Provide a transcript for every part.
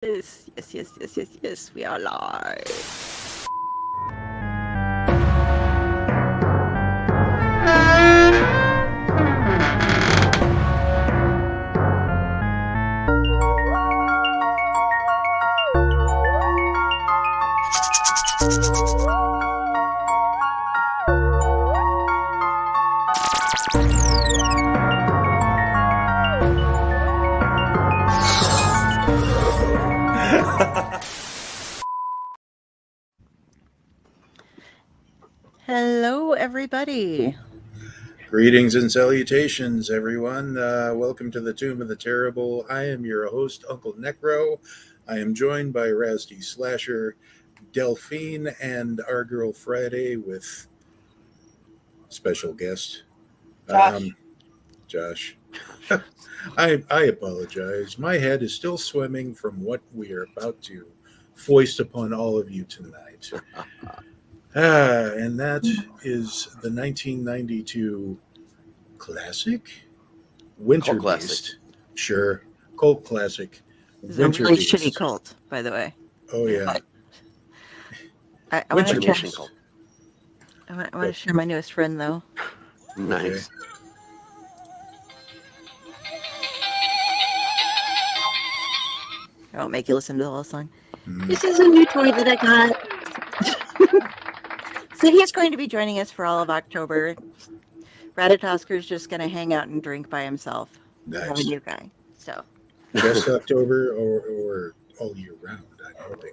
Yes, we are live. Hello, everybody. Greetings and salutations, everyone. Welcome to the Tomb of the Terrible. I am your host, UncleNecRo. I am joined by Rasty Slasher, Delphine, and our girl Friday with special guest Josh. I apologize. My head is still swimming from what we are about to foist upon all of you tonight. And that is the 1992 classic Winterbeast. Sure. Cult classic. This is a really shitty cult, by the way. Oh, yeah. I want to share my newest friend, though. Nice. Okay. I won't make you listen to the whole song. This is a new toy that I got. So he's going to be joining us for all of October. Ratatosker's just going to hang out and drink by himself. Nice. Have a new guy. So. Just October or all year round, I'm hoping.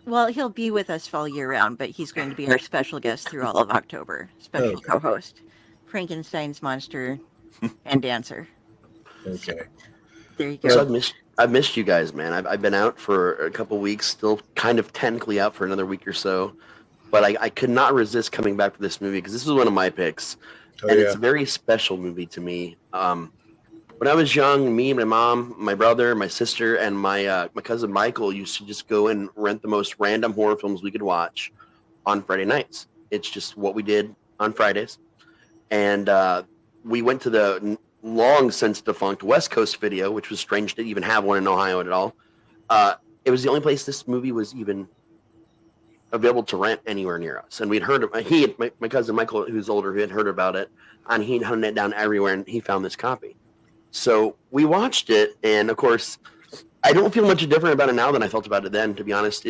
Well, he'll be with us all year round, but he's going to be our special guest through all of October. Special co-host. Frankenstein's monster and dancer. Okay. There you go. So I've missed you guys, man. I've been out for a couple weeks, still kind of technically out for another week or so. But I could not resist coming back for this movie because this was one of my picks. It's a very special movie to me. When I was young, me, my mom, my brother, my sister, and my cousin Michael used to just go and rent the most random horror films we could watch on Friday nights. It's just what we did on Fridays. And we went to the long since defunct West Coast Video, which was strange to even have one in Ohio at all. It was the only place this movie was even available to rent anywhere near us. And we'd heard of my cousin Michael, who's older, who had heard about it, and he'd hunted it down everywhere, and he found this copy. So we watched it, and of course, I don't feel much different about it now than I felt about it then, to be honest.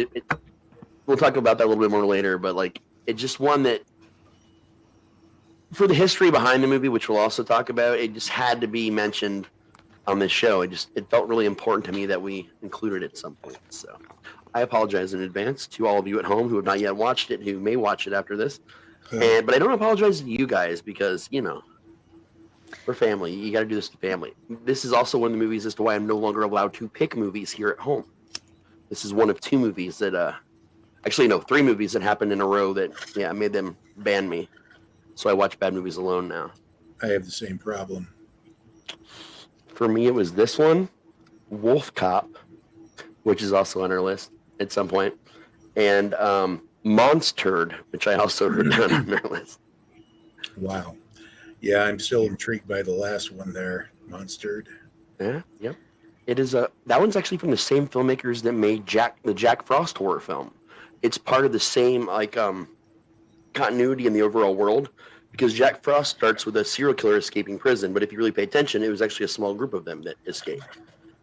We'll talk about that a little bit more later, but like, it's just one that, for the history behind the movie, which we'll also talk about, it just had to be mentioned on this show. It felt really important to me that we included it at some point. So I apologize in advance to all of you at home who have not yet watched it, who may watch it after this. But I don't apologize to you guys because, we're family. You got to do this to family. This is also one of the movies as to why I'm no longer allowed to pick movies here at home. This is one of two movies that, three movies that happened in a row that, made them ban me. So I watch bad movies alone now. I have the same problem. For me, it was this one, Wolf Cop, which is also on our list at some point, and Monstered, which I also wrote down on our list. Wow. Yeah, I'm still intrigued by the last one there, Monstered. Yeah, yep. It is that one's actually from the same filmmakers that made the Jack Frost horror film. It's part of the same continuity in the overall world, because Jack Frost starts with a serial killer escaping prison, but if you really pay attention, it was actually a small group of them that escaped.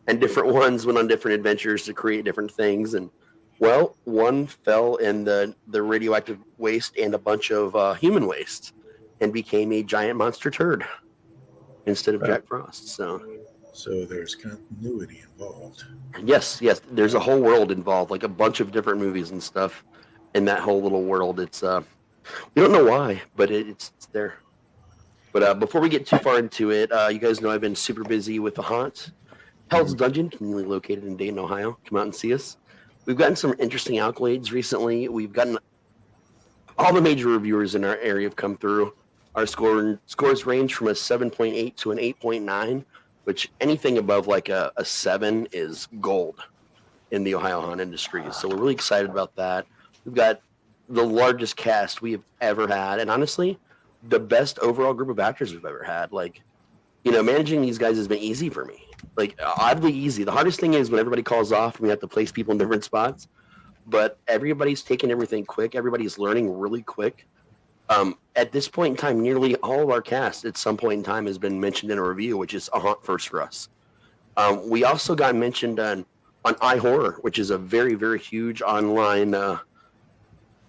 And different ones went on different adventures to create different things. And, well, one fell in the radioactive waste and a bunch of human waste and became a giant monster turd instead of Jack Frost. So there's continuity involved. Yes. There's a whole world involved, like a bunch of different movies and stuff in that whole little world. It's we don't know why, but it's there. But before we get too far into it, you guys know I've been super busy with The Haunt. Hell's Dungeon, conveniently located in Dayton, Ohio. Come out and see us. We've gotten some interesting accolades recently. We've gotten all the major reviewers in our area have come through. Our scores range from a 7.8 to an 8.9, which anything above like a 7 is gold in the Ohio haunt industry. So we're really excited about that. We've got the largest cast we have ever had, and honestly, the best overall group of actors we've ever had. Like, managing these guys has been easy for me. like oddly easy. The hardest thing is when everybody calls off and we have to place people in different spots. But everybody's taking everything quick. Everybody's learning really quick. At this point in time, nearly all of our cast at some point in time has been mentioned in a review, which is a haunt first for us. We also got mentioned on iHorror, which is a very, very huge online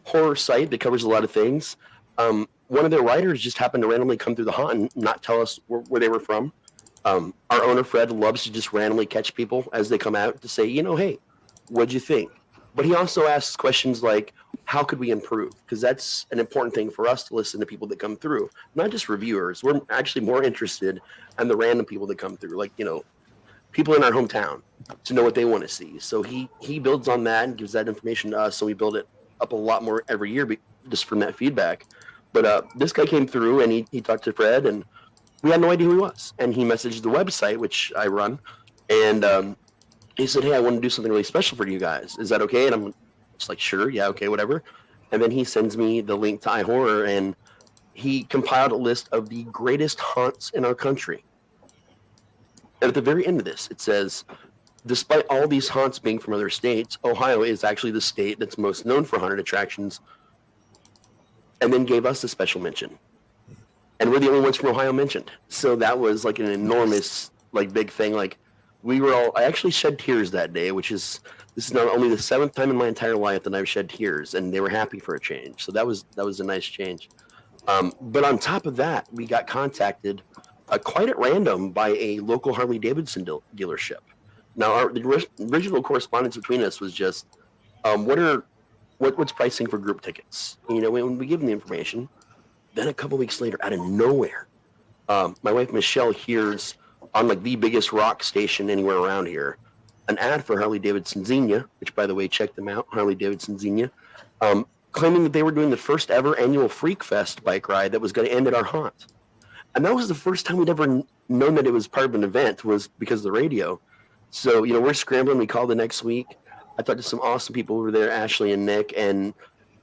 horror site that covers a lot of things. One of their writers just happened to randomly come through the haunt and not tell us where they were from. Our owner, Fred, loves to just randomly catch people as they come out to say, hey, what'd you think? But he also asks questions like, how could we improve? Because that's an important thing for us to listen to people that come through, not just reviewers. We're actually more interested in the random people that come through, like, people in our hometown to know what they want to see. So he builds on that and gives that information to us. So we build it up a lot more every year just from that feedback. But this guy came through and he talked to Fred and we had no idea who he was. And he messaged the website, which I run. And he said, hey, I want to do something really special for you guys. Is that okay? And I'm just like, sure. Yeah. Okay. Whatever. And then he sends me the link to iHorror and he compiled a list of the greatest haunts in our country. And at the very end of this, it says, despite all these haunts being from other states, Ohio is actually the state that's most known for haunted attractions, and then gave us a special mention. And we're the only ones from Ohio mentioned. So that was like an enormous, big thing. I actually shed tears that day, this is not only the 7th time in my entire life that I've shed tears, and they were happy for a change. So that was a nice change. But on top of that, we got contacted quite at random by a local Harley Davidson dealership. Now, the original correspondence between us was just, what's pricing for group tickets? When we give them the information, then a couple weeks later, out of nowhere, my wife Michelle hears on the biggest rock station anywhere around here, an ad for Harley Davidson Xenia, which, by the way, check them out, Harley Davidson Xenia, claiming that they were doing the first ever annual Freak Fest bike ride that was going to end at our haunt. And that was the first time we'd ever known that it was part of an event, was because of the radio. So, we're scrambling. We called the next week. I talked to some awesome people over there, Ashley and Nick, and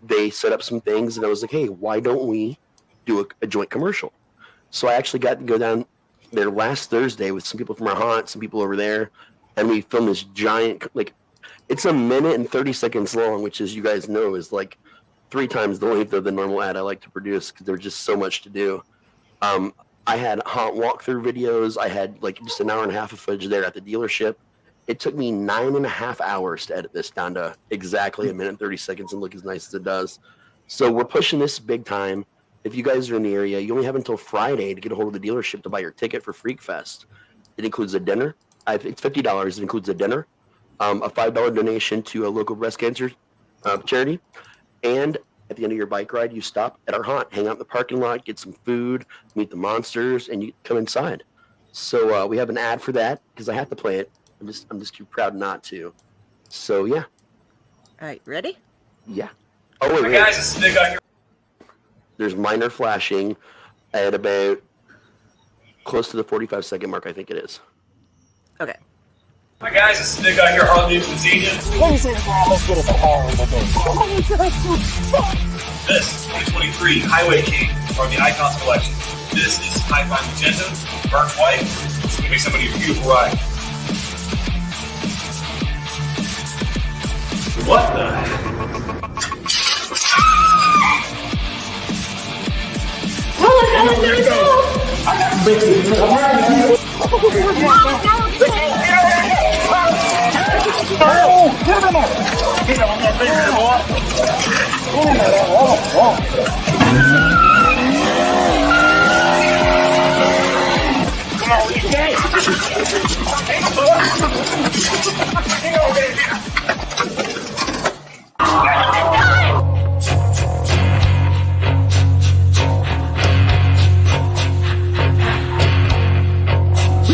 they set up some things. And I was like, hey, why don't we do a joint commercial? So I actually got to go down there last Thursday with some people from our haunt, some people over there. And we filmed this giant, it's a minute and 30 seconds long, which, as you guys know, is 3 times the length of the normal ad I like to produce because there's just so much to do. I had haunt walkthrough videos. I had just an hour and a half of footage there at the dealership. It took me 9.5 hours to edit this down to exactly a minute and 30 seconds and look as nice as it does. So we're pushing this big time. If you guys are in the area, you only have until Friday to get a hold of the dealership to buy your ticket for Freak Fest. It includes a dinner. It's $50. It includes a dinner, a $5 donation to a local breast cancer charity, and at the end of your bike ride, you stop at our haunt, hang out in the parking lot, get some food, meet the monsters, and you come inside. So we have an ad for that because I have to play it. I'm just too proud not to. So yeah. All right, ready? Yeah. Oh wait. Guys, it's Nick on your. There's minor flashing at about close to the 45-second mark, I think it is. Okay. Hi guys, it's Nick on your Harley Davidson Xenia. This 2023 Highway King from the Icons Collection. This is Hi-Fi Magenta, burnt white. It's going to be somebody a beautiful ride. What the heck?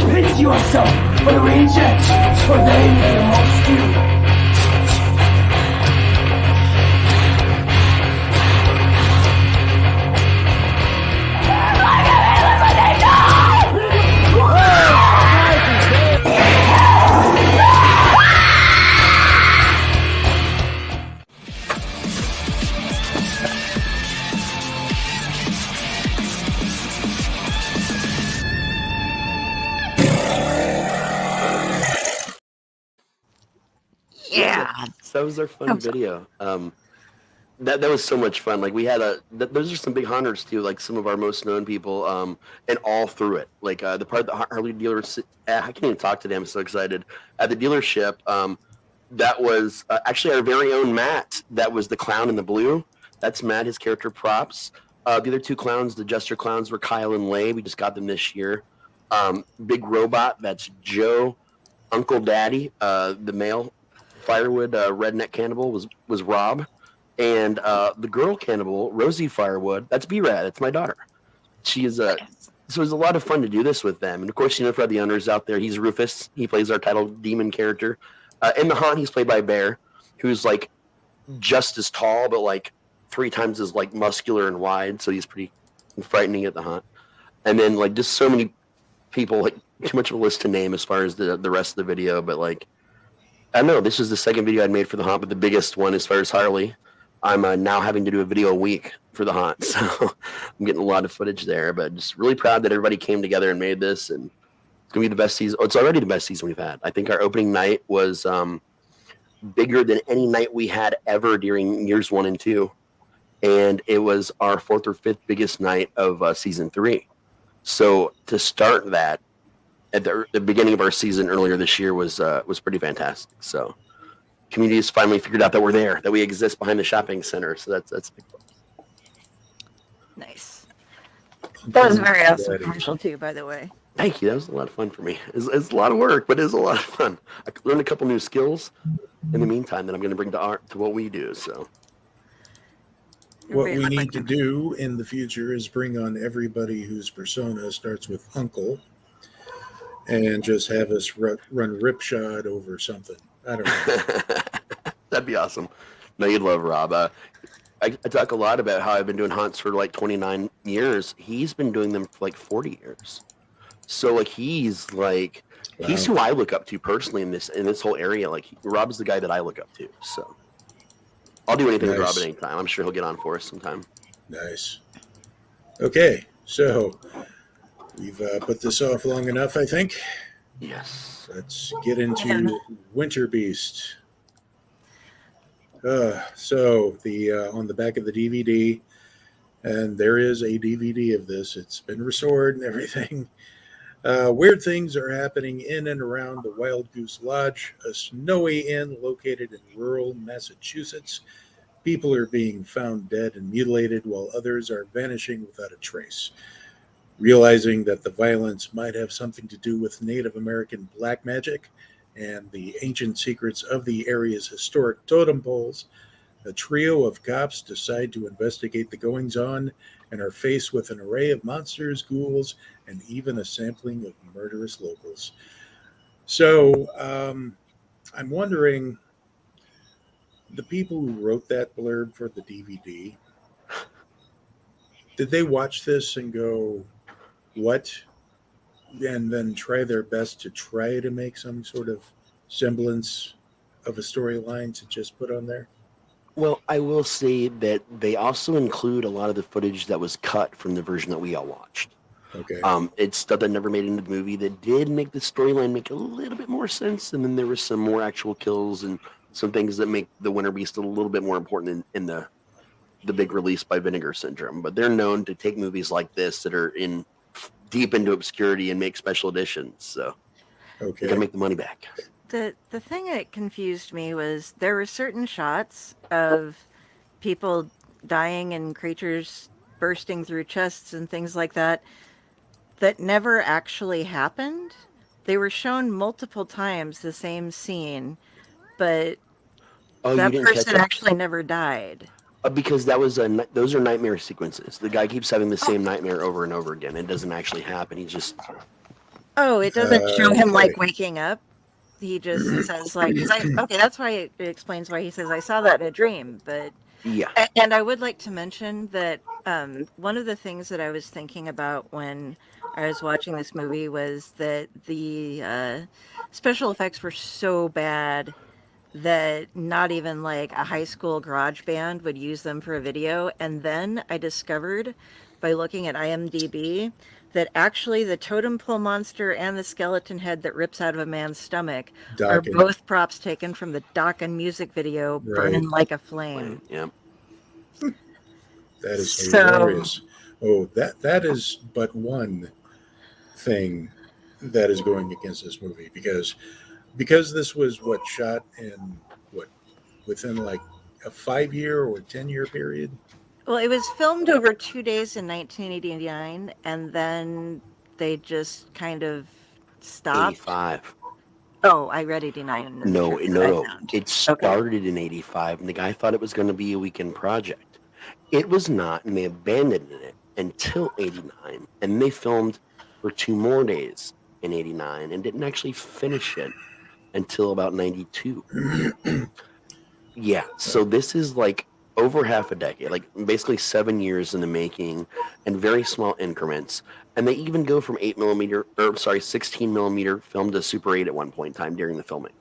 Rinse yourself for the rejects, for they may amongst you. Yeah. That was our fun video. That was so much fun. Like we had those are some big hunters too. Like some of our most known people, and all through it. Like the part that Harley dealers, I can't even talk today. I'm so excited at the dealership. That was actually our very own Matt. That was the clown in the blue. That's Matt. His character props. The other two clowns, the Jester clowns, were Kyle and Lay. We just got them this year. Big robot. That's Joe. Uncle Daddy, the male firewood redneck cannibal was Rob. And the girl cannibal, Rosie Firewood, that's B-Rad. That's my daughter. She is so it was a lot of fun to do this with them. And of course, for the owners out there, he's Rufus. He plays our title demon character. In the haunt, he's played by Bear, who's like just as tall, but like 3 times as like muscular and wide. So he's pretty frightening at the haunt. And then like just so many people, like too much of a list to name as far as the rest of the video. But like, I don't know, this was the second video I'd made for the haunt, but the biggest one as far as Harley. I'm now having to do a video a week for the haunt, so I'm getting a lot of footage there. But just really proud that everybody came together and made this, and it's gonna be the best season. Oh, it's already the best season we've had. I think our opening night was bigger than any night we had ever during years 1 and 2, and it was our 4th or 5th biggest night of season 3. So to start that at the beginning of our season earlier this year was pretty fantastic. So. Community has finally figured out that we're there, that we exist behind the shopping center. So that's a big one. Nice. That was a very awesome commercial too, by the way. Thank you. That was a lot of fun for me. It's a lot of work, but it is a lot of fun. I learned a couple new skills in the meantime that I'm going to bring to art to what we do. So, what we need to do in the future is bring on everybody whose persona starts with Uncle, and just have us run ripshod over something. I don't know. That'd be awesome. No, you'd love Rob. I talk a lot about how I've been doing haunts for like 29 years. He's been doing them for like 40 years. So like he's who I look up to personally in this whole area. Like Rob's the guy that I look up to. So I'll do anything with Rob at any time. I'm sure he'll get on for us sometime. Nice. Okay, so we've put this off long enough, I think. Yes. Let's get into Winterbeast. So the on the back of the DVD, and there is a DVD of this. It's been restored and everything. Weird things are happening in and around the Wild Goose Lodge, a snowy inn located in rural Massachusetts. People are being found dead and mutilated, while others are vanishing without a trace. Realizing that the violence might have something to do with Native American black magic and the ancient secrets of the area's historic totem poles, a trio of cops decide to investigate the goings-on and are faced with an array of monsters, ghouls, and even a sampling of murderous locals. So, I'm wondering, the people who wrote that blurb for the DVD, did they watch this and go, what? And then try their best to try to make some sort of semblance of a storyline to just put on there? Well, I will say that they also include a lot of the footage that was cut from the version that we all watched. Okay. It's stuff that never made it into the movie that did make the storyline make a little bit more sense, and then there was some more actual kills and some things that make the Winterbeast a little bit more important in the big release by Vinegar Syndrome. But they're known to take movies like this that are in deep into obscurity and make special editions. So okay, gotta make the money back. The thing that confused me was there were certain shots of people dying and creatures bursting through chests and things like that that never actually happened. They were shown multiple times, the same scene, but that person actually never died. Because that was those are nightmare sequences. The guy keeps having the same nightmare over and over again. It doesn't actually happen. He just... Oh, it doesn't show him like waking up. He just says like, okay, that's why it explains why he says, I saw that in a dream. But yeah. And I would like to mention that one of the things that I was thinking about when I was watching this movie was that the special effects were so bad that not even like a high school garage band would use them for a video. And then I discovered by looking at IMDb that actually the totem pole monster and the skeleton head that rips out of a man's stomach are Dokken. both props taken from the Dokken music video, Burning Like a Flame. Yeah. That is So- hilarious. Oh, that is but one thing that is going against this movie because this was shot in within like a 5-year or 10-year period. Well, it was filmed over 2 days in 1989, and then they just kind of stopped. 85. Oh, I read 89. In the No. trivia I found. It started in 85, and the guy thought it was going to be a weekend project. It was not, and they abandoned it until 89, and they filmed for 2 more days in 89 and didn't actually finish it until about 92. Yeah, so this is like over half a decade, like basically 7 years in the making and very small increments. And they even go from 16 millimeter film to Super 8 at one point in time during the filming.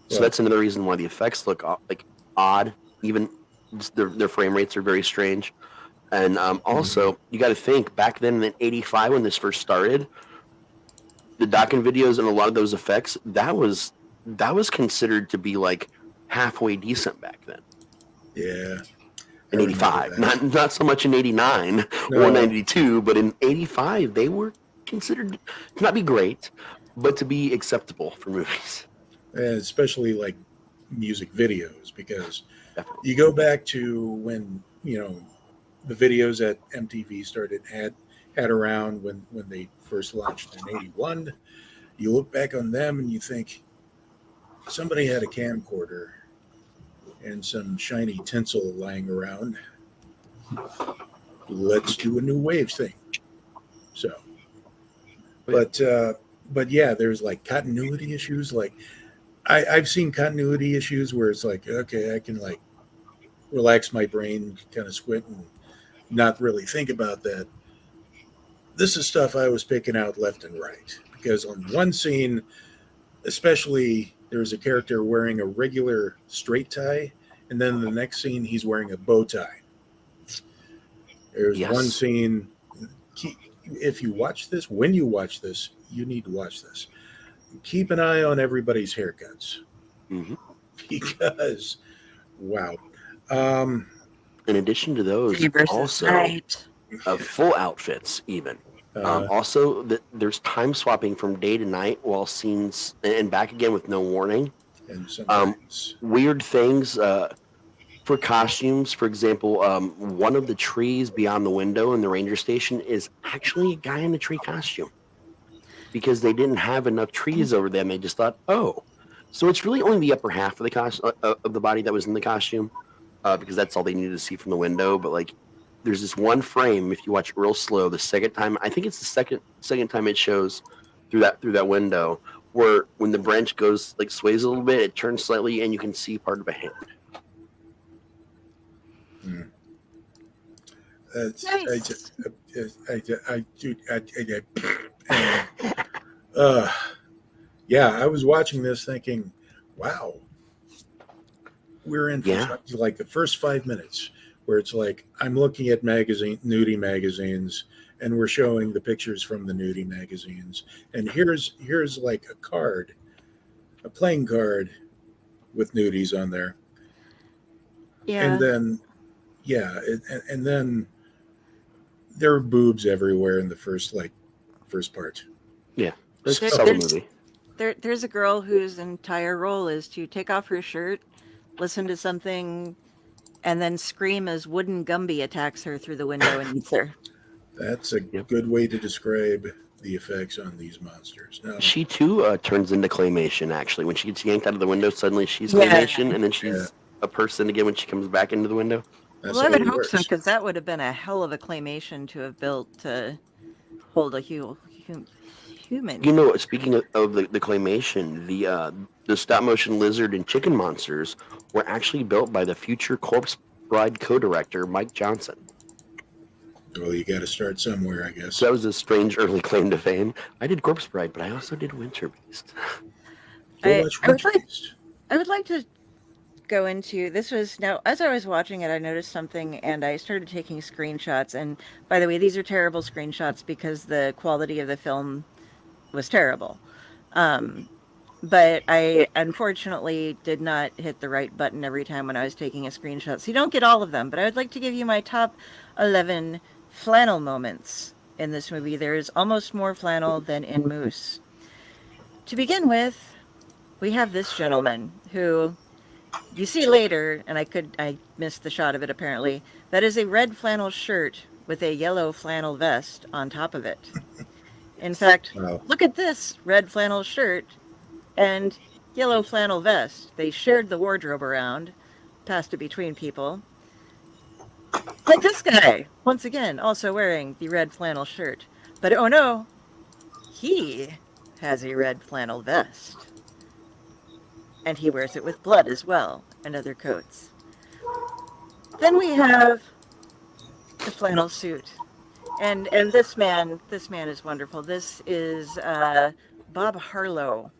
So Yeah. that's another reason why the effects look like odd. Even just their frame rates are very strange. And also, you got to think back then in '85 when this first started, the Dokken videos and a lot of those effects that was considered to be like halfway decent back then. Yeah. In I '85, remember that. not so much in '89 No. or '92, but in '85 they were considered to not be great, but to be acceptable for movies. And especially like music videos, because Definitely. you go back to when the videos at MTV had around when they first launched in '81. You look back on them and you think somebody had a camcorder and some shiny tinsel lying around. Let's do a new wave thing. So, but yeah, there's like continuity issues. Like I've seen continuity issues where it's like, okay, I can like relax my brain, kind of squint and not really think about that. This is stuff I was picking out left and right because on one scene, especially, there's a character wearing a regular straight tie, and then the next scene he's wearing a bow tie. There's one scene. If you watch this, when you watch this, you need to watch this. Keep an eye on everybody's haircuts because, wow. In addition to those, also full outfits even. Also, there's time swapping from day to night while scenes and back again with no warning. And sometimes weird things for costumes. For example, one of the trees beyond the window in the ranger station is actually a guy in a tree costume because they didn't have enough trees over them. They just thought, oh, so it's really only the upper half of the of the body that was in the costume because that's all they needed to see from the window. But like, there's this one frame, if you watch it real slow, the second time, I think it's the second time it shows through that window, where when the branch goes, like sways a little bit, it turns slightly and you can see part of a hand. That's, Nice. yeah, I was watching this thinking, wow, we're in for like the first 5 minutes where it's like I'm looking at nudie magazines, and we're showing the pictures from the nudie magazines, and here's like a playing card with nudies on there, and then and then there are boobs everywhere in the first part. Yeah, There's a girl whose entire role is to take off her shirt, listen to something, and then scream as Wooden Gumby attacks her through the window and eats her. That's a good way to describe the effects on these monsters. Now, she too turns into claymation. Actually, when she gets yanked out of the window, suddenly she's claymation, and then she's a person again when she comes back into the window. That's well, I would hope so, because that would have been a hell of a claymation to have built to hold a human. You know, speaking of the claymation, the stop motion lizard and chicken monsters were actually built by the future Corpse Bride co-director Mike Johnson. Well, you got to start somewhere, I guess. So that was a strange early claim to fame. I did Corpse Bride, but I also did Winterbeast. I would like to go into this was now as I was watching it, I noticed something and I started taking screenshots. And by the way, these are terrible screenshots because the quality of the film was terrible. Um, but I unfortunately did not hit the right button every time when I was taking a screenshot. So you don't get all of them, but I would like to give you my top 11 flannel moments in this movie. There's almost more flannel than in Moose. To begin with, we have this gentleman who you see later, and I missed the shot of it apparently. That is a red flannel shirt with a yellow flannel vest on top of it. In fact, Wow. look at this red flannel shirt and yellow flannel vest. They shared the wardrobe around, passed it between people. Like this guy, once again, also wearing the red flannel shirt. But oh no, he has a red flannel vest. And he wears it with blood as well, and other coats. Then we have the flannel suit. And this man is wonderful. This is Bob Harlow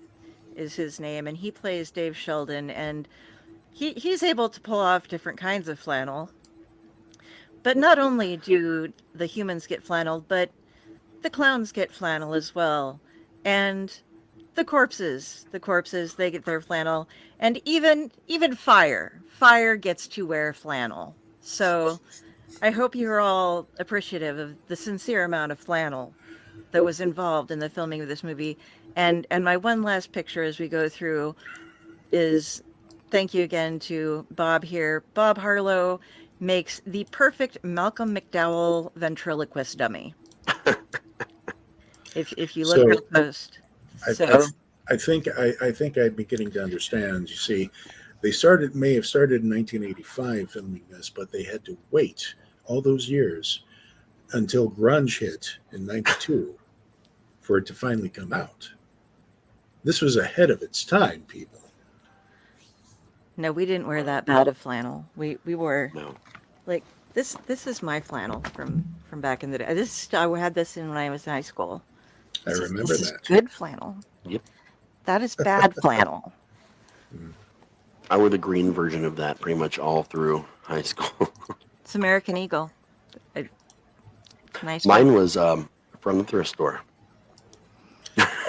is his name, and he plays Dave Sheldon, and he's able to pull off different kinds of flannel. But not only do the humans get flannel, but the clowns get flannel as well. And the corpses, they get their flannel. And even fire gets to wear flannel. So I hope you're all appreciative of the sincere amount of flannel that was involved in the filming of this movie. And my one last picture as we go through is thank you again to Bob here. Bob Harlow makes the perfect Malcolm McDowell ventriloquist dummy. If you look So, real close. I, So I think I'm beginning to understand. You see, they may have started in 1985 filming this, but they had to wait all those years until grunge hit in '92 for it to finally come out. This was ahead of its time, people. no, we didn't wear that bad of flannel. We wore No. like this is my flannel from back in the day. This I had this in when I was in high school. I remember This is that. good flannel. Yep. That is bad flannel. I wore the green version of that pretty much all through high school. It's American Eagle. Nice. Mine one. was from the thrift store.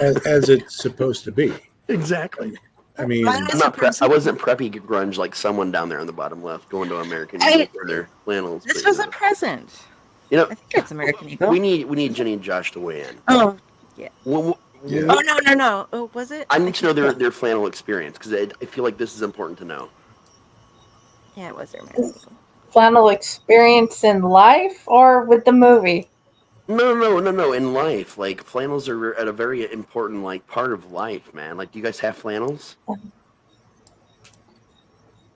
As it's supposed to be. Exactly. I mean, Mine I'm not I wasn't preppy grunge like someone down there on the bottom left going to American Eagle for their flannels. This but, was a present. you know, I think it's American Eagle. we need Jenny and Josh to weigh in. Oh, yeah. Yeah. Oh no. Oh, was it? I need to know their flannel experience because I feel like this is important to know. Yeah, it was American Eagle. Flannel experience in life or with the movie? No. In life, like flannels are at a very important like part of life, man. Like, do you guys have flannels?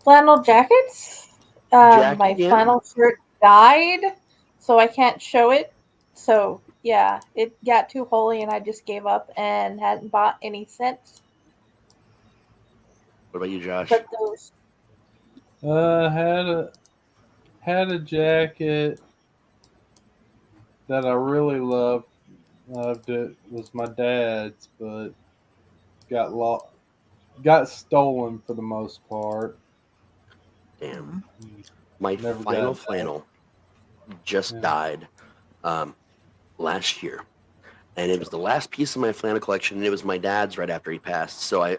Flannel jackets? My yeah. flannel shirt died, so I can't show it. So, yeah, it got too holy and I just gave up and hadn't bought any since. What about you, Josh? But those Had a jacket that I really loved. It was my dad's, but got stolen for the most part. Damn. My Never final got that. flannel just Yeah. died last year. And it was the last piece of my flannel collection, and it was my dad's right after he passed. So I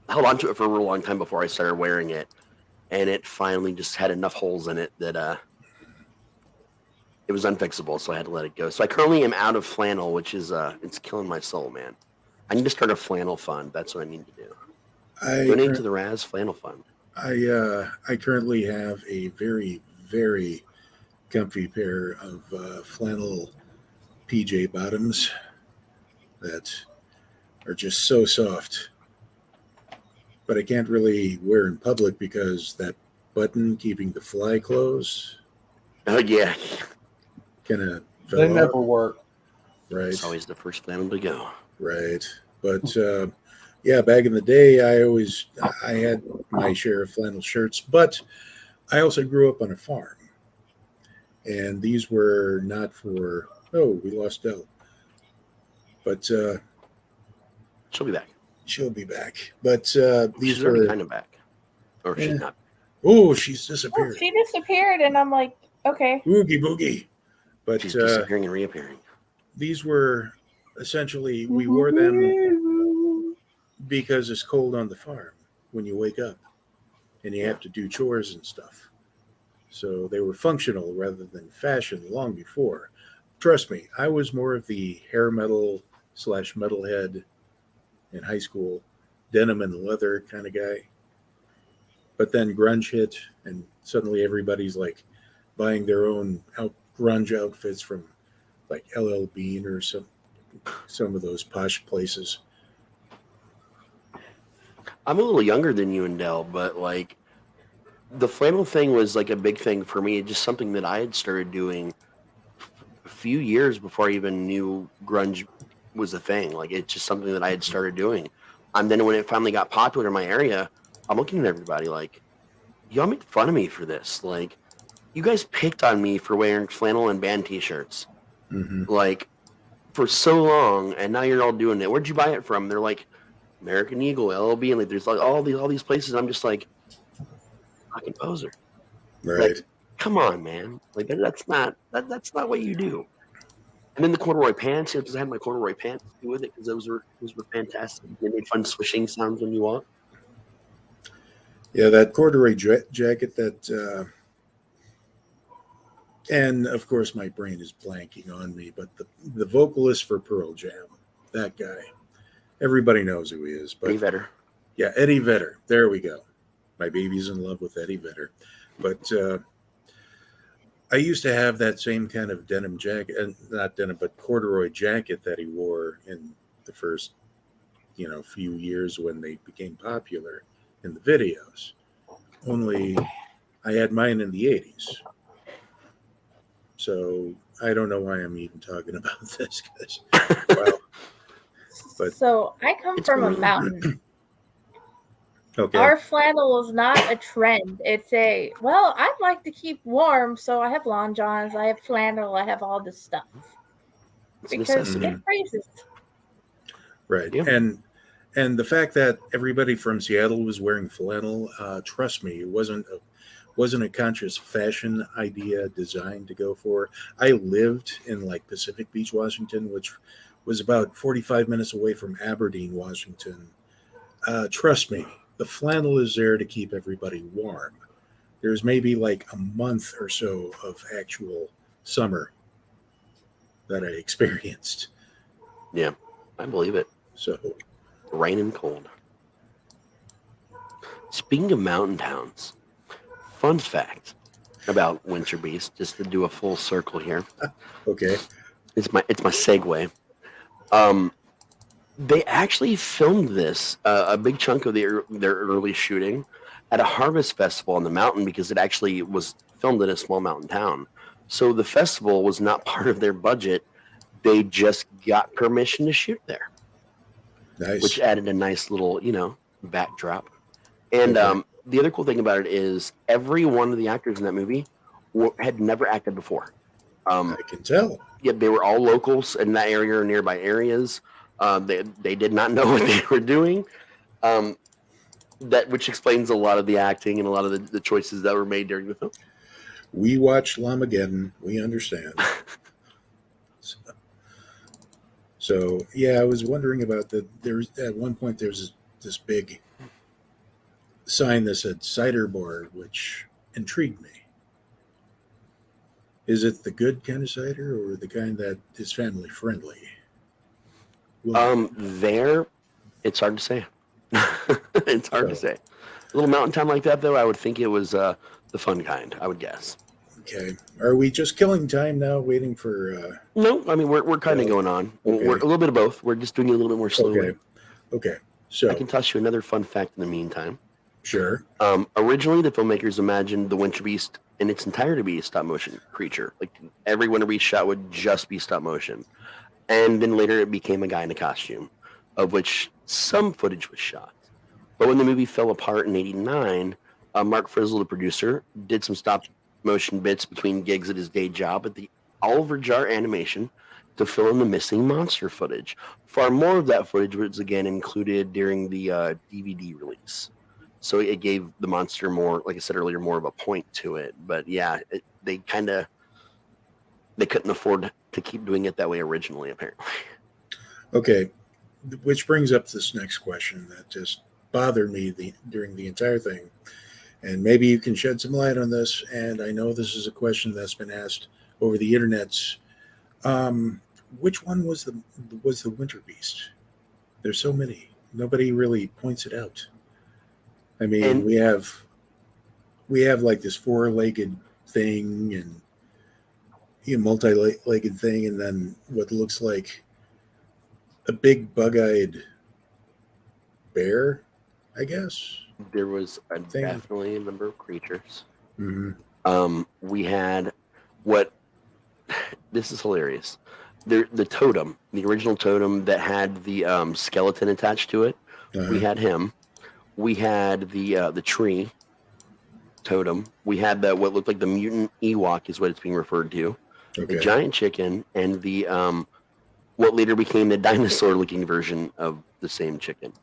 held on to it for a real long time before I started wearing it. And it finally just had enough holes in it that it was unfixable, so I had to let it go. So I currently am out of flannel, which is it's killing my soul, man. I need to start a flannel fund. That's what I need to do. Donate to the Raz Flannel Fund. I currently have a very, very comfy pair of flannel PJ bottoms that are just so soft. But I can't really wear in public because that button keeping the fly closed Oh, yeah. kind of fell They off. never work. Right, It's always the first flannel to go. right. But yeah, back in the day, I had my share of flannel shirts, but I also grew up on a farm, and these were not for. Oh, we lost Del, but She'll be back. she'll be back. But these She's already were kind of back. Or Yeah. she's not. Oh, she's Oh, disappeared. she disappeared, and I'm like, okay. Oogie boogie. But She's disappearing and reappearing. these were essentially, we wore them because it's cold on the farm when you wake up and you have to do chores and stuff. So they were functional rather than fashion long before. Trust me, I was more of the hair metal / metalhead in high school, denim and leather kind of guy. But then grunge hit, and suddenly everybody's like buying their own grunge outfits from like LL Bean or some of those posh places. I'm a little younger than you and Dell, but like the flannel thing was like a big thing for me. Just something that I had started doing a few years before I even knew grunge was a thing. Like it's just something that I had started doing. And then when it finally got popular in my area, I'm looking at everybody like, y'all make fun of me for this. Like, you guys picked on me for wearing flannel and band t-shirts. Mm-hmm. Like, for so long, and now you're all doing it. Where'd you buy it from? They're like, American Eagle, LLB, and like there's like all these places. I'm just like, fucking poser. Right. Like, come on, man. Like that's not what you do. And then the corduroy pants, because I had my corduroy pants to do with it, because those were fantastic. They made fun swishing sounds when you walk. Yeah, that corduroy jacket that, and of course my brain is blanking on me, but the vocalist for Pearl Jam, that guy, everybody knows who he is. But Eddie Vedder. Yeah, Eddie Vedder. There we go. My baby's in love with Eddie Vedder. But I used to have that same kind of denim jacket, and not denim, but corduroy jacket that he wore in the first, few years when they became popular in the videos. Only I had mine in the 80s. So I don't know why I'm even talking about this. So I come from a mountain. Okay. Our flannel is not a trend. It's I'd like to keep warm, so I have lawn johns, I have flannel, I have all this stuff. Because it freezes. Right. Yeah. And the fact that everybody from Seattle was wearing flannel, trust me, it wasn't a conscious fashion idea designed to go for. I lived in like Pacific Beach, Washington, which was about 45 minutes away from Aberdeen, Washington. Trust me, the flannel is there to keep everybody warm. There's maybe like a month or so of actual summer that I experienced. Yeah, I believe it. So rain and cold. Speaking of mountain towns, fun fact about Winterbeast, just to do a full circle here. Okay. It's my segue. They actually filmed this, a big chunk of their early shooting, at a harvest festival on the mountain, because it actually was filmed in a small mountain town. So the festival was not part of their budget. They just got permission to shoot there. Nice. Which added a nice little, backdrop. And the other cool thing about it is every one of the actors in that movie had never acted before. I can tell. Yeah, they were all locals in that area or nearby areas. They did not know what they were doing. Which explains a lot of the acting and a lot of the choices that were made during the film. We watched Lamageddon. We understand. So yeah, I was wondering about there's at one point there's this big sign that said cider bar, which intrigued me. Is it the good kind of cider or the kind that is family friendly? There, it's hard to say. It's hard to say. A little mountain town like that, though, I would think it was the fun kind, I would guess. Okay. Are we just killing time now, waiting for... No, I mean, we're kind of going on. Okay. We're a little bit of both. We're just doing it a little bit more slowly. Okay. So I can toss you another fun fact in the meantime. Sure. Originally, the filmmakers imagined the Winterbeast in its entirety to be a stop-motion creature. Like, every Winterbeast shot would just be stop-motion. And then later it became a guy in a costume, of which some footage was shot. But when the movie fell apart in '89, Mark Frizzle, the producer, did some stop-motion bits between gigs at his day job at the Oliver Jar Animation to fill in the missing monster footage. Far more of that footage was again included during the DVD release. So it gave the monster more, like I said earlier, more of a point to it. But yeah, they couldn't afford to keep doing it that way originally, apparently. Okay, which brings up this next question that just bothered me during the entire thing. And maybe you can shed some light on this. And I know this is a question that's been asked over the internets. Which one was the Winterbeast? There's so many. Nobody really points it out. I mean, And- we have like this four-legged thing and multi-legged thing, and then what looks like a big bug-eyed bear, I guess. There was Thing. definitely a number of creatures. Mm-hmm. We had what? This is hilarious. The totem, the original totem that had the skeleton attached to it. Uh-huh. We had him. We had the tree totem. We had what looked like the mutant Ewok is what it's being referred to. Okay. The giant chicken and the what later became the dinosaur-looking version of the same chicken.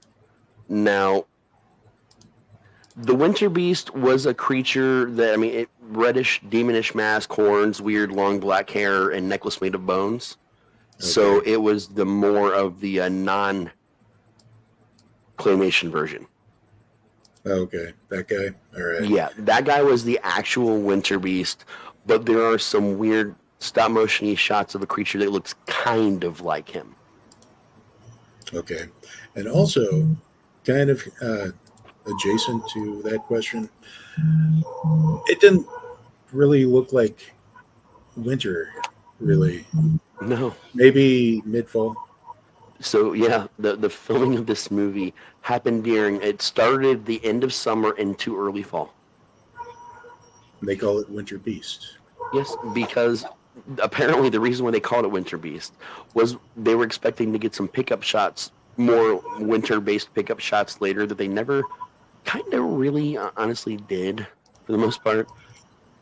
Now, the Winterbeast was a creature that, reddish, demonish mask, horns, weird long black hair, and necklace made of bones. Okay. So it was the more of the non-claymation version. Okay, that guy. All right. Yeah, that guy was the actual Winterbeast, but there are some weird stop-motion-y shots of a creature that looks kind of like him. Okay. And also, kind of adjacent to that question, it didn't really look like winter, really. No. Maybe mid-fall. So, yeah, the filming of this movie happened it started the end of summer into early fall. They call it Winterbeast. Yes, because apparently the reason why they called it Winterbeast was they were expecting to get some pickup shots, more winter-based pickup shots later that they never kind of really honestly did for the most part.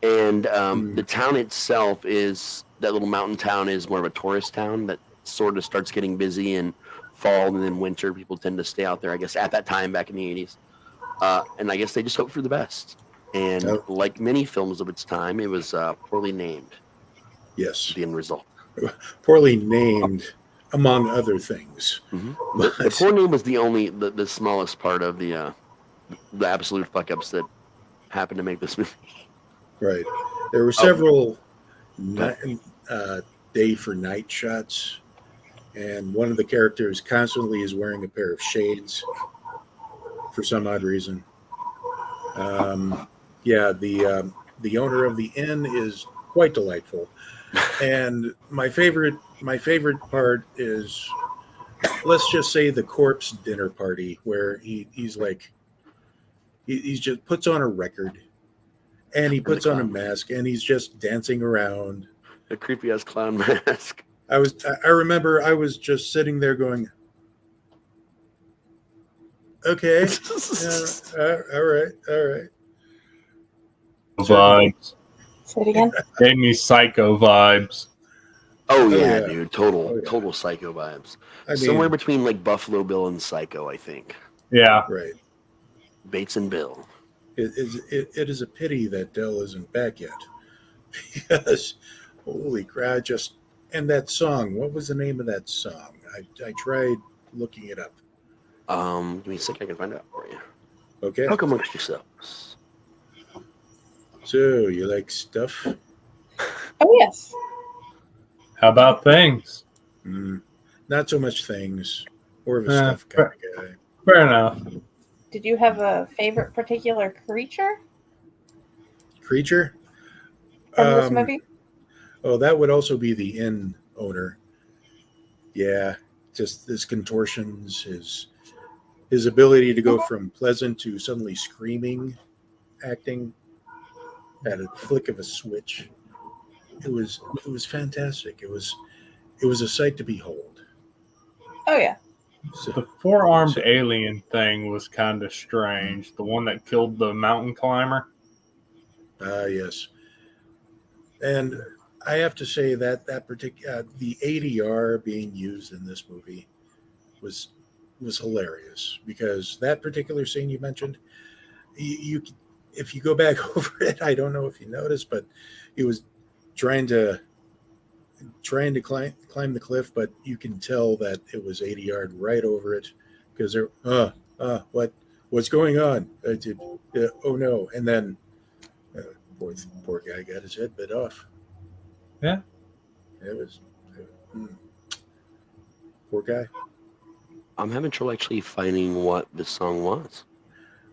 And the town itself that little mountain town is more of a tourist town that sort of starts getting busy in fall, and then winter people tend to stay out there, I guess, at that time back in the 80s. And I guess they just hoped for the best. And like many films of its time, it was poorly named. Yes. The end result. Poorly named, among other things. Mm-hmm. The poor name was the smallest part of the absolute fuck-ups that happened to make this movie. Right. There were several day for night shots, and one of the characters constantly is wearing a pair of shades for some odd reason. The owner of the inn is quite delightful, and my favorite part is, let's just say, the corpse dinner party where he's just puts on a record and he puts on a mask and he's just dancing around. A creepy ass clown mask. I remember I was just sitting there going, okay, all right. Vibes. Say it again. Gave me psycho vibes. Oh yeah, dude, total psycho vibes. I mean, somewhere between like Buffalo Bill and Psycho, I think. Yeah, right. Bates and Bill. It is a pity that Dell isn't back yet, because holy crap! And that song. What was the name of that song? I tried looking it up. Give me a second. I can find out for you. Okay. Talk amongst yourselves. So you like stuff? Oh yes. how about things? Not so much things. More of a stuff kind of guy. Fair enough. Did you have a favorite particular creature Creature? from this movie? Oh, that would also be the inn owner. Yeah, just his contortions, his ability to go from pleasant to suddenly screaming, acting at a flick of a switch. It was fantastic. It was a sight to behold. Oh yeah. So, The four-armed alien thing was kind of strange. The one that killed the mountain climber. yes. And I have to say that particular the ADR being used in this movie was hilarious, because that particular scene you mentioned, you if you go back over it, I don't know if you noticed, but he was trying to climb the cliff, but you can tell that it was 80 yard right over it because they're what's going on? Oh no! And then poor guy got his head bit off. Yeah, it was poor guy. I'm having trouble actually finding what the song was.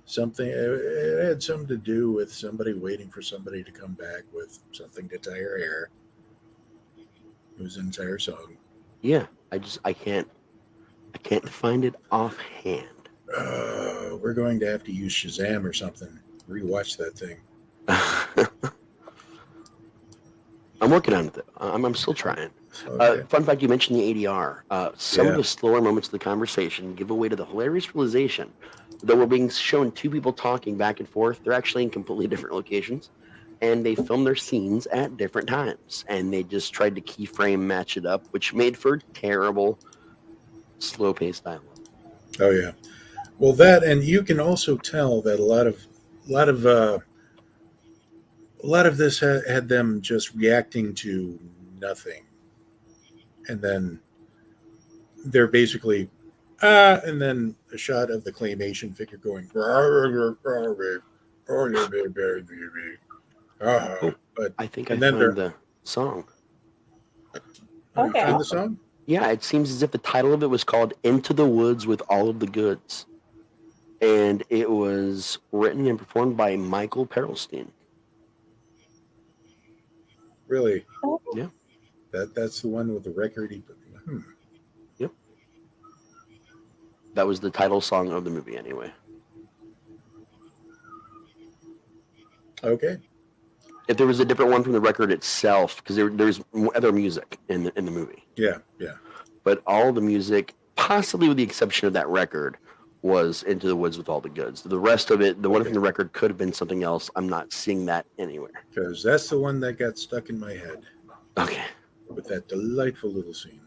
Something it had something to do with somebody waiting for somebody to come back with something to tie her hair. It was an entire song. Yeah, I can't find it offhand. We're going to have to use Shazam or something. Rewatch that thing. I'm working on it. I'm still trying. Okay. Fun fact: you mentioned the ADR. Some of the slower moments of the conversation give away to the hilarious realization that we're being shown two people talking back and forth. They're actually in completely different locations, and they filmed their scenes at different times. And they just tried to keyframe match it up, which made for terrible, slow-paced dialogue. Oh yeah. Well, that, and you can also tell that a lot of this had them just reacting to nothing, and then they're basically and then a shot of the claymation figure going but I think I and then found the song. you found the song? Yeah, it seems as if the title of it was called "Into the Woods with All of the Goods," and it was written and performed by Michael Perlstein. Really? Yeah. That's the one with the record. Yep. That was the title song of the movie, anyway. Okay. If there was a different one from the record itself, because there's other music in the movie. Yeah. But all the music, possibly with the exception of that record, was Into the Woods with All the Goods. The rest of it, the one from the record could have been something else. I'm not seeing that anywhere. Because that's the one that got stuck in my head. Okay. With that delightful little scene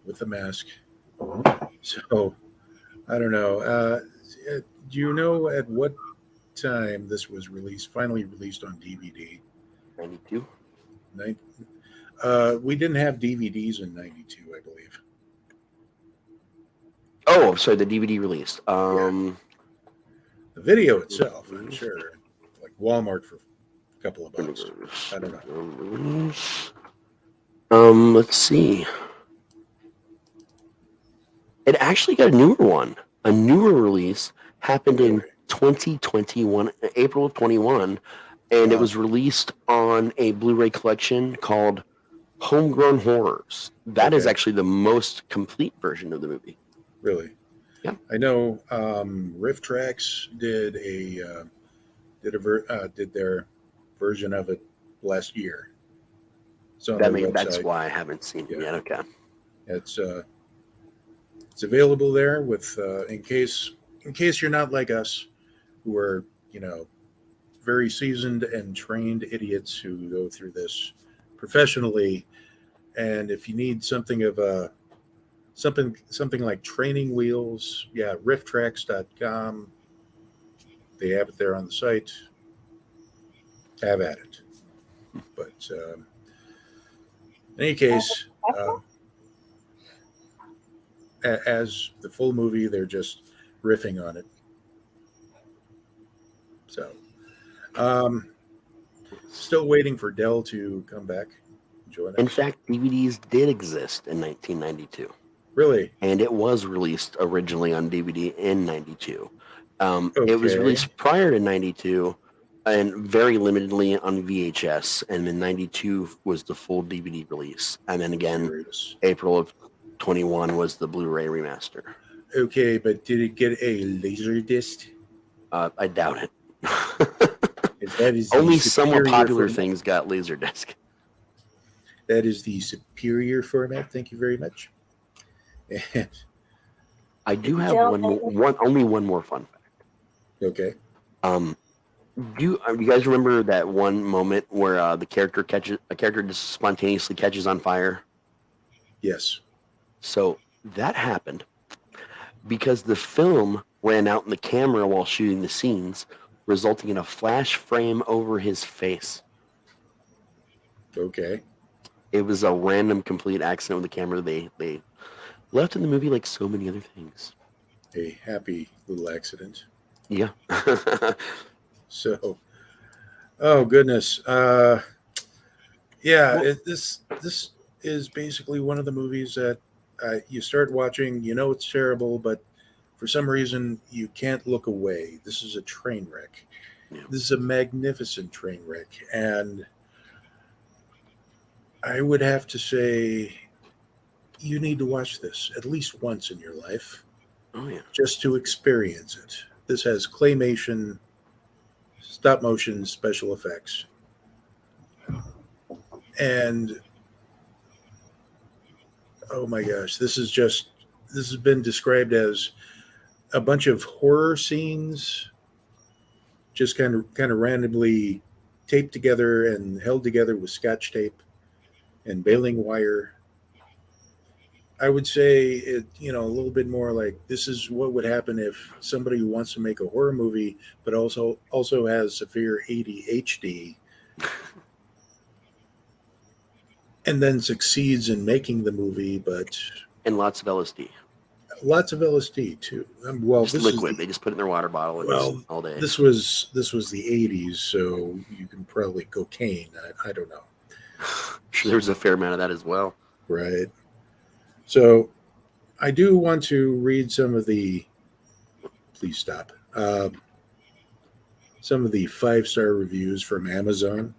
with the mask. So, I don't know. Do you know at what time this was finally released on DVD? 92. We didn't have DVDs in 92, I believe. Oh, sorry, the DVD released. The video itself, I'm sure. Like Walmart for a couple of bucks. I don't know. Let's see. It actually got a newer one. A newer release happened in 2021, April of 21, and it was released on a Blu-ray collection called Homegrown Horrors. That is actually the most complete version of the movie. Really? Yeah. I know Riff Tracks did their version of it last year. So that's why I haven't seen it yet. Okay. It's available there with in case you're not like us, who are very seasoned and trained idiots who go through this professionally, and if you need something of something like training wheels, rifftracks.com. They have it there on the site. Have at it. But in any case, as the full movie, they're just riffing on it. So, still waiting for Dell to come back and join us. In fact, DVDs did exist in 1992. Really? And it was released originally on DVD in 92. It was released prior to 92 and very limitedly on VHS. And then 92 was the full DVD release. And then again, April of 21 was the Blu-ray remaster. Okay, but did it get a laser disc? I doubt it. That is only somewhat popular things got Laserdisc. That is the superior format. Thank you very much. And I do have only one more fun fact. Okay. Do you guys remember that one moment where a character just spontaneously catches on fire? Yes. So that happened because the film ran out in the camera while shooting the scenes, resulting in a flash frame over his face. Okay. It was a random, complete accident with the camera. They left in the movie like so many other things. A happy little accident. Yeah. So, oh goodness. Yeah, Well- this is basically one of the movies that you start watching, you know it's terrible, but for some reason you can't look away. This is a train wreck. Yeah. This is a magnificent train wreck, and I would have to say you need to watch this at least once in your life Oh yeah. just to experience it. This has claymation, stop motion, special effects. And oh my gosh, this has been described as a bunch of horror scenes just kind of randomly taped together and held together with scotch tape and baling wire. I would say it, a little bit more like this is what would happen if somebody who wants to make a horror movie but also has severe ADHD and then succeeds in making the movie, but And lots of LSD. lots of LSD too. Well, Just liquid. They just put it in their water bottle and just all day. This was the 80s, so you can probably cocaine. I don't know. Sure, there was a fair amount of that as well. Right. So I do want to read some of the. Please stop. Some of the 5-star reviews from Amazon.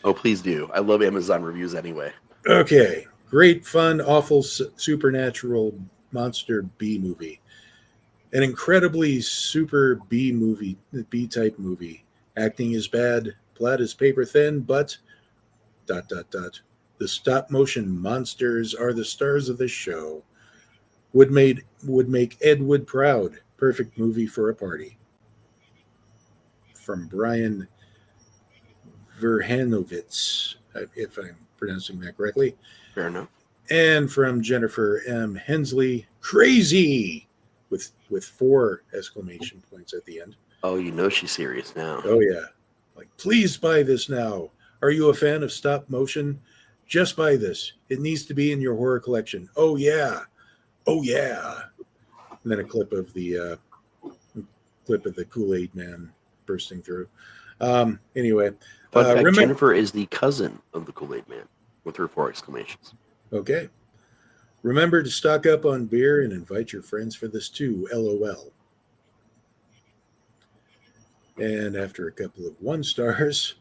Oh, please do. I love Amazon reviews anyway. Okay. Great, fun, awful, supernatural monster B movie. An incredibly super B type movie. Acting is bad, plot is paper thin, but ... The stop motion monsters are the stars of this show. Would make Ed Wood proud. Perfect movie for a party. From Brian Verhanovitz, if I'm pronouncing that correctly. Fair enough. And from Jennifer M. Hensley, crazy, with 4 exclamation points at the end. Oh, you know she's serious now. Oh yeah, like please buy this now. Are you a fan of stop motion? Just buy this. It needs to be in your horror collection. Oh yeah, oh yeah. And then a clip of the Kool-Aid Man bursting through. Anyway, Fun fact: Jennifer is the cousin of the Kool-Aid Man, with her 4 exclamations. Okay. Remember to stock up on beer and invite your friends for this too. LOL. And after a couple of 1 stars,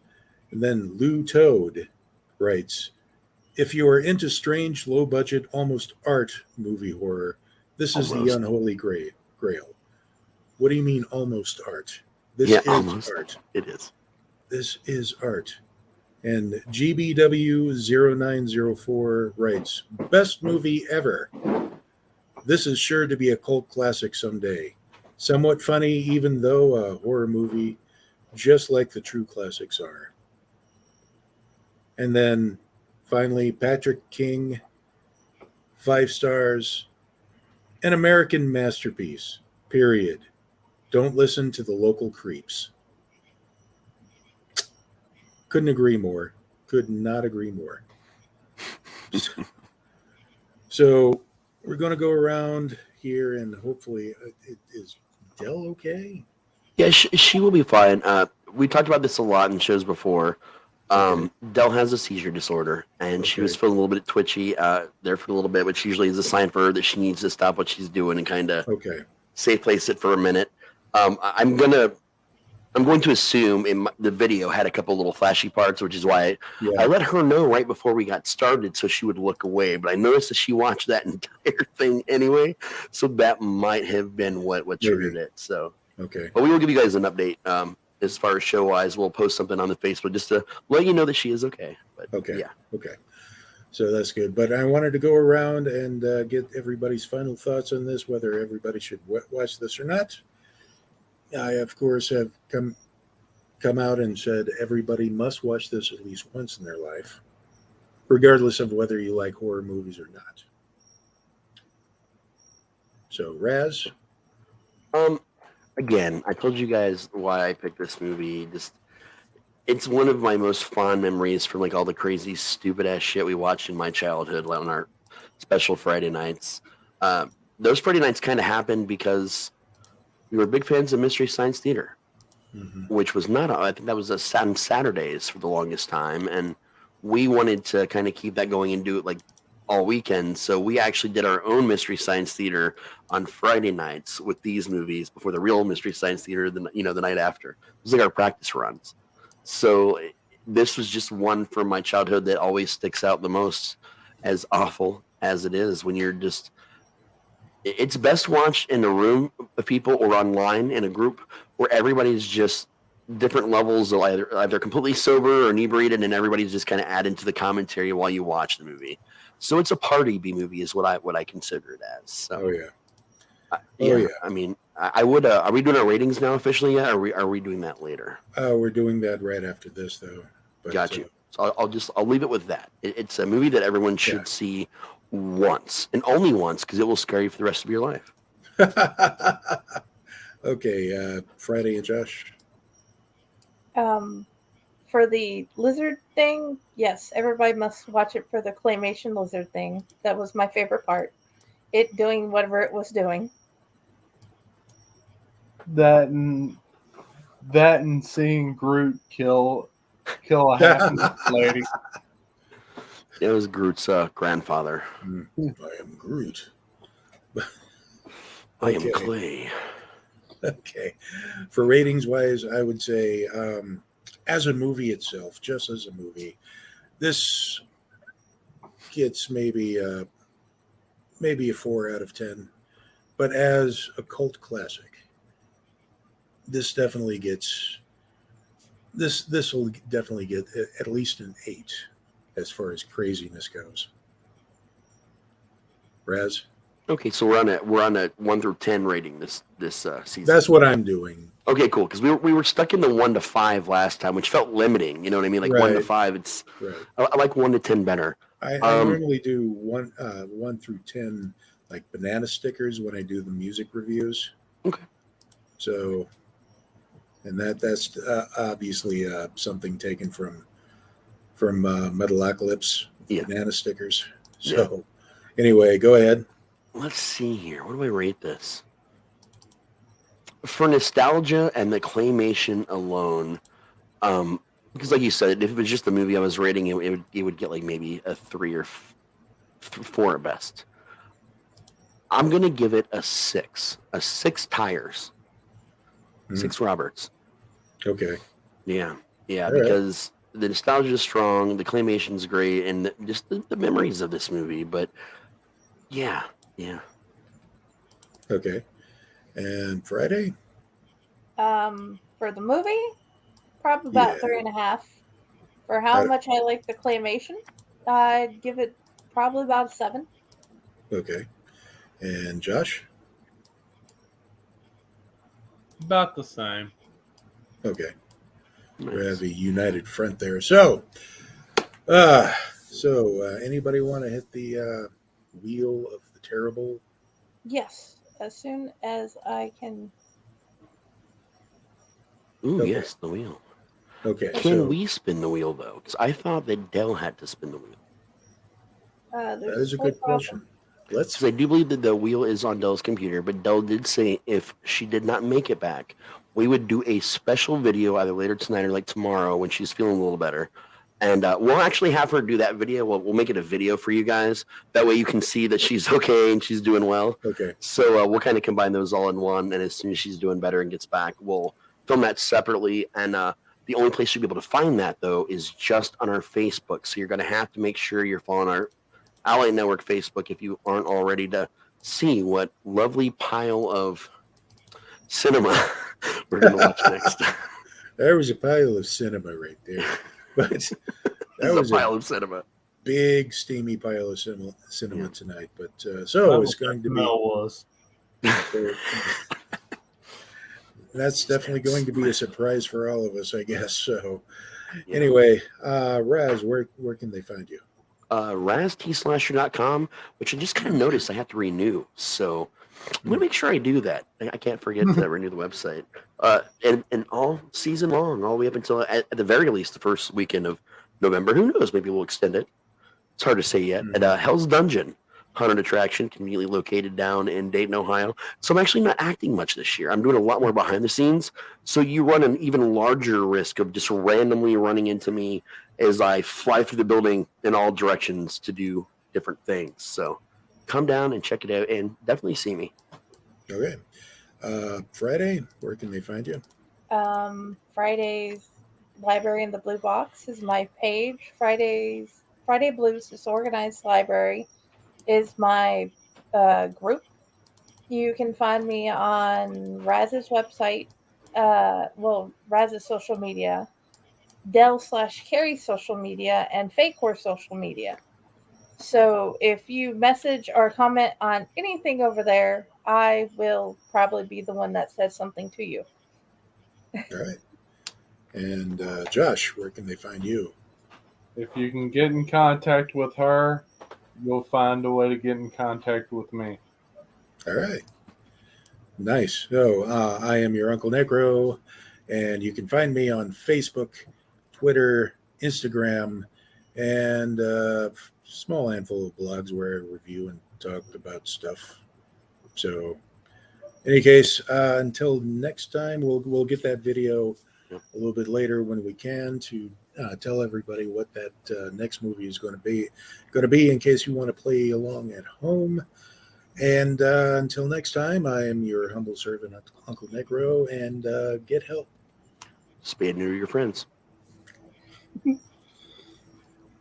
and then Lou Toad writes, if you are into strange, low-budget, almost art movie horror, this is the unholy grail. What do you mean almost art? This is almost. art. It is. This is art. And GBW0904 writes, best movie ever. This is sure to be a cult classic someday. Somewhat funny, even though a horror movie, just like the true classics are. And then finally, Patrick King, 5 stars, an American masterpiece, period. Don't listen to the local creeps. Couldn't agree more. Could not agree more. So we're going to go around here and hopefully is Dell okay? Yeah, she will be fine. We talked about this a lot in shows before. Dell has a seizure disorder, and she was feeling a little bit twitchy there for a little bit, which usually is a sign for her that she needs to stop what she's doing and kind of safe place it for a minute. I'm going to assume the video had a couple little flashy parts, which is why I let her know right before we got started so she would look away. But I noticed that she watched that entire thing anyway, so that might have been what triggered it. So but we will give you guys an update as far as show wise. We'll post something on the Facebook just to let you know that she is okay. But okay. So that's good. But I wanted to go around and get everybody's final thoughts on this, whether everybody should watch this or not. I, of course, have come out and said everybody must watch this at least once in their life, regardless of whether you like horror movies or not. So, Raz? again, I told you guys why I picked this movie. Just it's one of my most fond memories from like all the crazy, stupid ass shit we watched in my childhood, like on our special Friday nights. Those Friday nights kind of happened because we were big fans of Mystery Science Theater, which was not. I think that was on Saturdays for the longest time, and we wanted to kind of keep that going and do it like all weekend. So we actually did our own Mystery Science Theater on Friday nights with these movies before the real Mystery Science Theater, the night after. It was like our practice runs. So this was just one from my childhood that always sticks out the most, as awful as it is when you're just. It's best watched in a room of people or online in a group where everybody's just different levels of either completely sober or inebriated, and everybody's just kind of adding to the commentary while you watch the movie. So it's a party B movie, is what I consider it as. So, yeah. I mean, I would. Are we doing our ratings now officially yet? Or are we doing that later? We're doing that right after this, though. But, Got you. So I'll leave it with that. It's a movie that everyone should see once and only once, because it will scare you for the rest of your life. Okay, Friday and Josh. For the lizard thing, yes, everybody must watch it for the claymation lizard thing. That was my favorite part. It doing whatever it was doing. That and seeing Groot kill a half lady. It was Groot's grandfather. I am Groot. I am Clay. Okay. For ratings wise, I would say as a movie itself, just as a movie, this gets maybe a 4 out of 10. But as a cult classic, this definitely gets this will definitely get at least an 8 as far as craziness goes. Raz? Okay, so we're on a 1 through 10 rating this season. That's what I'm doing. Okay, cool. Because we were stuck in the 1 to 5 last time, which felt limiting. You know what I mean? Like 1 to 5. It's I like 1 to 10 better. I normally do 1 through 10, like banana stickers when I do the music reviews. Okay. So, and that's obviously something taken from Metalocalypse, banana stickers. So, anyway, go ahead. Let's see here. What do I rate this? For nostalgia and the claymation alone, because like you said, if it was just the movie I was rating, it would get like maybe a 3 or 4 at best. I'm gonna give it a 6. A 6 tires. 6 Roberts. Okay. Yeah, All because the nostalgia is strong, the claymation's great, and just the memories of this movie. But yeah. Okay. And Friday? For the movie, probably about 3.5. For how much I like the claymation, I'd give it probably about a 7. Okay. And Josh? About the same. Okay. Nice. We have a united front there. So anybody want to hit the wheel of the terrible? Yes, as soon as I can. Ooh, Okay. yes, the wheel. Okay. Can we spin the wheel, though? Because I thought that Dell had to spin the wheel. That is a good question. Because I do believe that the wheel is on Dell's computer, but Dell did say if she did not make it back, we would do a special video either later tonight or like tomorrow when she's feeling a little better. And we'll actually have her do that video. We'll make it a video for you guys. That way you can see that she's okay and she's doing well. Okay. So we'll kind of combine those all in one. And as soon as she's doing better and gets back, we'll film that separately. And the only place you'll be able to find that, though, is just on our Facebook. So you're going to have to make sure you're following our Ally Network Facebook if you aren't already, to see what lovely pile of cinema we're going to watch next. There was a pile of cinema right there. But that was a pile of cinema. Big, steamy pile of cinema tonight. But so it's going to be. Was. That's definitely going to be a surprise for all of us, I guess. So, anyway, Raz, where can they find you? RazTslasher.com, which I just kind of noticed I have to renew. So I'm gonna make sure I do that. I can't forget to renew the website. And all season long, all the way up until at the very least the first weekend of November. Who knows? Maybe we'll extend it. It's hard to say yet. At Hell's Dungeon, haunted attraction, conveniently located down in Dayton, Ohio. So I'm actually not acting much this year. I'm doing a lot more behind the scenes. So you run an even larger risk of just randomly running into me as I fly through the building in all directions to do different things. So come down and check it out and definitely see me. Okay. Friday, where can they find you? Friday's Library in the Blue Box is my page. Friday Blues Disorganized Library is my group. You can find me on Raz's website, Raz's social media, Del/Carrie's social media, and Fakehorse social media. So if you message or comment on anything over there, I will probably be the one that says something to you. All right. And Josh, where can they find you? If you can get in contact with her, you'll find a way to get in contact with me. All right. Nice. So I am your Uncle Necro, and you can find me on Facebook, Twitter, Instagram, and a small handful of blogs where I review and talk about stuff. So, in any case, until next time, we'll get that video a little bit later when we can to tell everybody what that next movie is going to be in case you want to play along at home. And until next time, I am your humble servant, Uncle Necro, and get help. Spade near your friends.